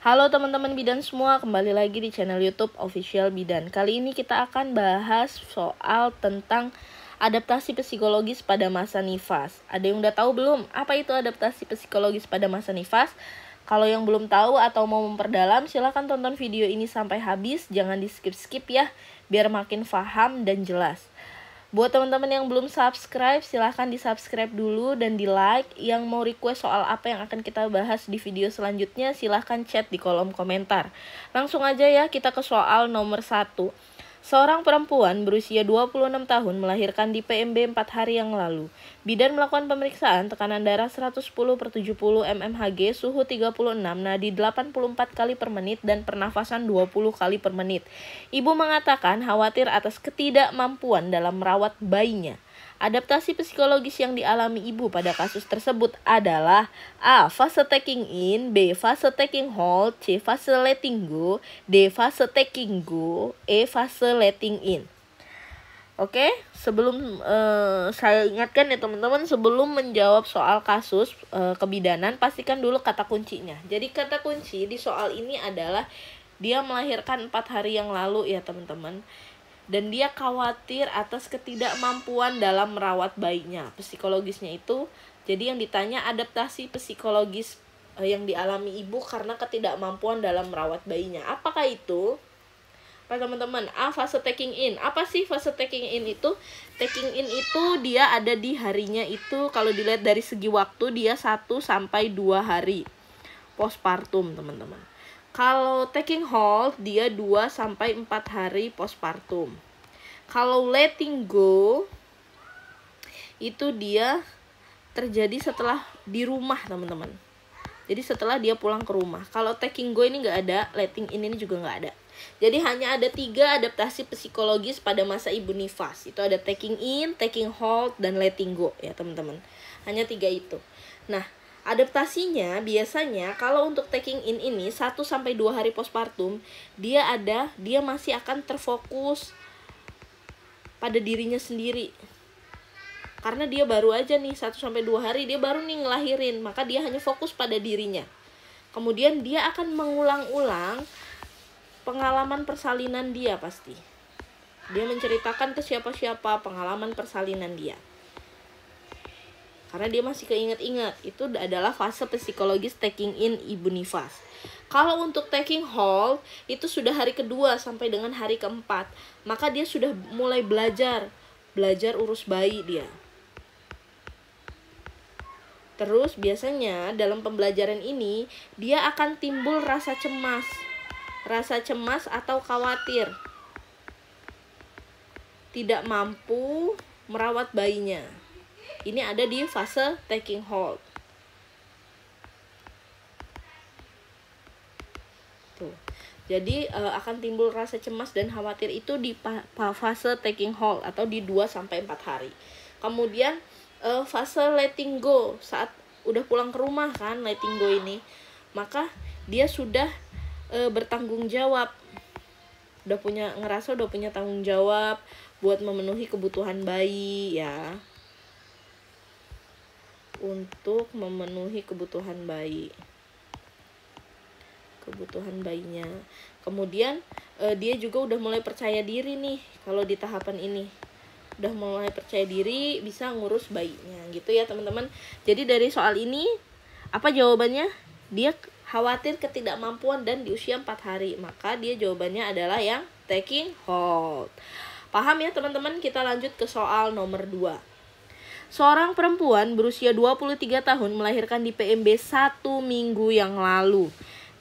Halo teman-teman bidan semua, kembali lagi di channel YouTube Official Bidan. Kali ini kita akan bahas soal tentang adaptasi psikologis pada masa nifas. Ada yang udah tahu belum apa itu adaptasi psikologis pada masa nifas? Kalau yang belum tahu atau mau memperdalam, silahkan tonton video ini sampai habis. Jangan di skip-skip ya, biar makin paham dan jelas. Buat teman-teman yang belum subscribe, silahkan di subscribe dulu dan di like. Yang mau request soal apa yang akan kita bahas di video selanjutnya, silahkan chat di kolom komentar. Langsung aja ya, kita ke soal nomor 1. Seorang perempuan berusia 26 tahun melahirkan di PMB 4 hari yang lalu. Bidan melakukan pemeriksaan tekanan darah 110/70 mmHg, suhu 36, nadi 84 kali per menit, dan pernafasan 20 kali per menit. Ibu mengatakan khawatir atas ketidakmampuan dalam merawat bayinya. Adaptasi psikologis yang dialami ibu pada kasus tersebut adalah A. Fase taking in, B. Fase taking hold, C. Fase letting go, D. Fase taking go, E. Fase letting in. Oke, sebelum saya ingatkan ya teman-teman, sebelum menjawab soal kasus kebidanan, pastikan dulu kata kuncinya. Jadi kata kunci di soal ini adalah dia melahirkan 4 hari yang lalu ya teman-teman. Dan dia khawatir atas ketidakmampuan dalam merawat bayinya. Psikologisnya itu, jadi yang ditanya adaptasi psikologis yang dialami ibu karena ketidakmampuan dalam merawat bayinya. Apakah itu? Teman-teman, A. Fase taking in. Apa sih fase taking in itu? Taking in itu dia ada di harinya itu, kalau dilihat dari segi waktu, dia 1-2 hari postpartum teman-teman. Kalau taking hold, dia 2-4 hari postpartum. Kalau letting go, itu dia terjadi setelah di rumah teman-teman. Jadi setelah dia pulang ke rumah. Kalau taking go ini nggak ada, letting in ini juga nggak ada. Jadi hanya ada 3 adaptasi psikologis pada masa ibu nifas. Itu ada taking in, taking hold, dan letting go ya teman-teman. Hanya 3 itu. Nah, adaptasinya biasanya kalau untuk taking in ini 1-2 hari postpartum, dia masih akan terfokus pada dirinya sendiri. Karena dia baru aja nih 1-2 hari, dia baru nih ngelahirin, maka dia hanya fokus pada dirinya. Kemudian dia akan mengulang-ulang pengalaman persalinan dia pasti. Dia menceritakan ke siapa-siapa pengalaman persalinan dia. Karena dia masih keinget-inget. Itu adalah fase psikologis taking in ibu nifas. Kalau untuk taking hold, itu sudah hari kedua sampai dengan hari keempat. Maka dia sudah mulai belajar urus bayi dia. Terus biasanya dalam pembelajaran ini, dia akan timbul rasa cemas. Rasa cemas atau khawatir. Tidak mampu merawat bayinya. Ini ada di fase taking hold. Tuh. Jadi akan timbul rasa cemas dan khawatir itu di fase taking hold atau di 2-4 hari. Kemudian fase letting go, saat udah pulang ke rumah kan, letting go ini, maka dia sudah bertanggung jawab. Udah punya tanggung jawab buat memenuhi kebutuhan bayi ya. Untuk memenuhi kebutuhan bayinya. Kemudian dia juga udah mulai percaya diri nih kalau di tahapan ini. Udah mulai percaya diri bisa ngurus bayinya gitu ya teman-teman. Jadi dari soal ini apa jawabannya? Dia khawatir ketidakmampuan dan di usia 4 hari. Maka dia jawabannya adalah yang taking hold. Paham ya teman-teman? Kita lanjut ke soal nomor 2. Seorang perempuan berusia 23 tahun melahirkan di PMB 1 minggu yang lalu.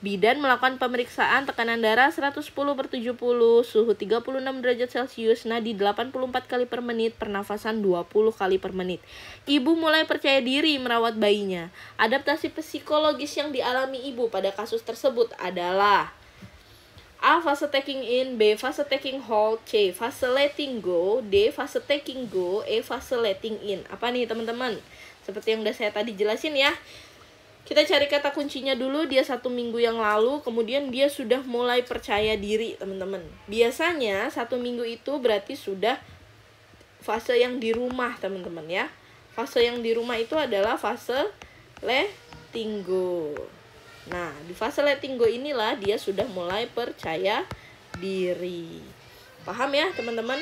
Bidan melakukan pemeriksaan tekanan darah 110/70, suhu 36 derajat Celcius, nadi 84 kali per menit, pernafasan 20 kali per menit. Ibu mulai percaya diri merawat bayinya. Adaptasi psikologis yang dialami ibu pada kasus tersebut adalah A. Fase taking in, B. Fase taking hold, C. Fase letting go, D. Fase taking go, E. Fase letting in. Apa nih teman-teman? Seperti yang udah saya tadi jelasin ya. Kita cari kata kuncinya dulu. Dia 1 minggu yang lalu, kemudian dia sudah mulai percaya diri teman-teman. Biasanya 1 minggu itu berarti sudah fase yang di rumah teman-teman ya. Fase yang di rumah itu adalah fase letting go. Nah, di fase letting go inilah dia sudah mulai percaya diri. Paham ya teman-teman?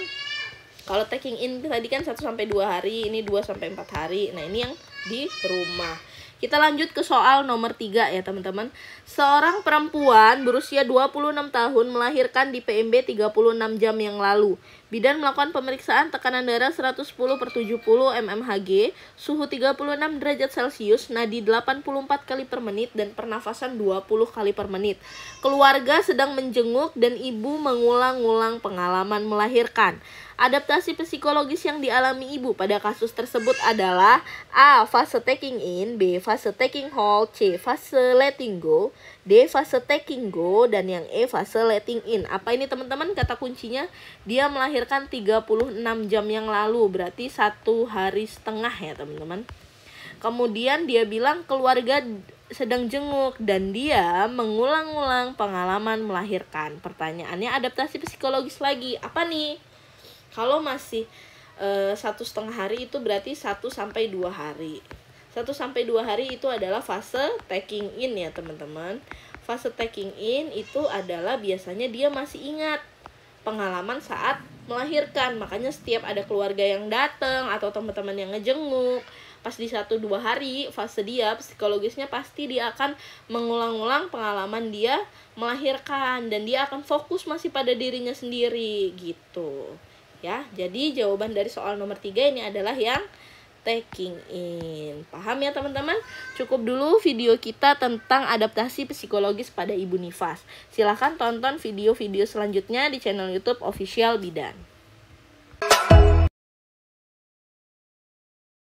Kalau taking in tadi kan 1-2 hari, ini 2-4 hari. Nah, ini yang di rumah. Kita lanjut ke soal nomor 3 ya teman-teman. Seorang perempuan berusia 26 tahun melahirkan di PMB 36 jam yang lalu. Bidan melakukan pemeriksaan tekanan darah 110/70 mmHg, suhu 36 derajat Celcius, nadi 84 kali per menit, dan pernafasan 20 kali per menit. Keluarga sedang menjenguk dan ibu mengulang-ulang pengalaman melahirkan. Adaptasi psikologis yang dialami ibu pada kasus tersebut adalah A. Fase taking in, B. Fase taking hold, C. Fase letting go, D. Fase taking go, dan yang E. Fase letting in. Apa ini teman-teman kata kuncinya? Dia melahirkan 36 jam yang lalu, berarti 1 hari setengah ya teman-teman. Kemudian dia bilang keluarga sedang jenguk dan dia mengulang-ulang pengalaman melahirkan. Pertanyaannya adaptasi psikologis lagi. Apa nih? Kalau masih 1,5 hari itu berarti 1-2 hari. 1-2 hari itu adalah fase taking in ya teman-teman. Fase taking in itu adalah biasanya dia masih ingat pengalaman saat melahirkan. Makanya setiap ada keluarga yang datang atau teman-teman yang ngejenguk, pas di 1-2 hari fase dia psikologisnya pasti dia akan mengulang-ulang pengalaman dia melahirkan, dan dia akan fokus masih pada dirinya sendiri gitu. Ya, jadi jawaban dari soal nomor 3 ini adalah yang taking in. Paham ya teman-teman? Cukup dulu video kita tentang adaptasi psikologis pada ibu nifas. Silahkan tonton video-video selanjutnya di channel YouTube Official Bidan.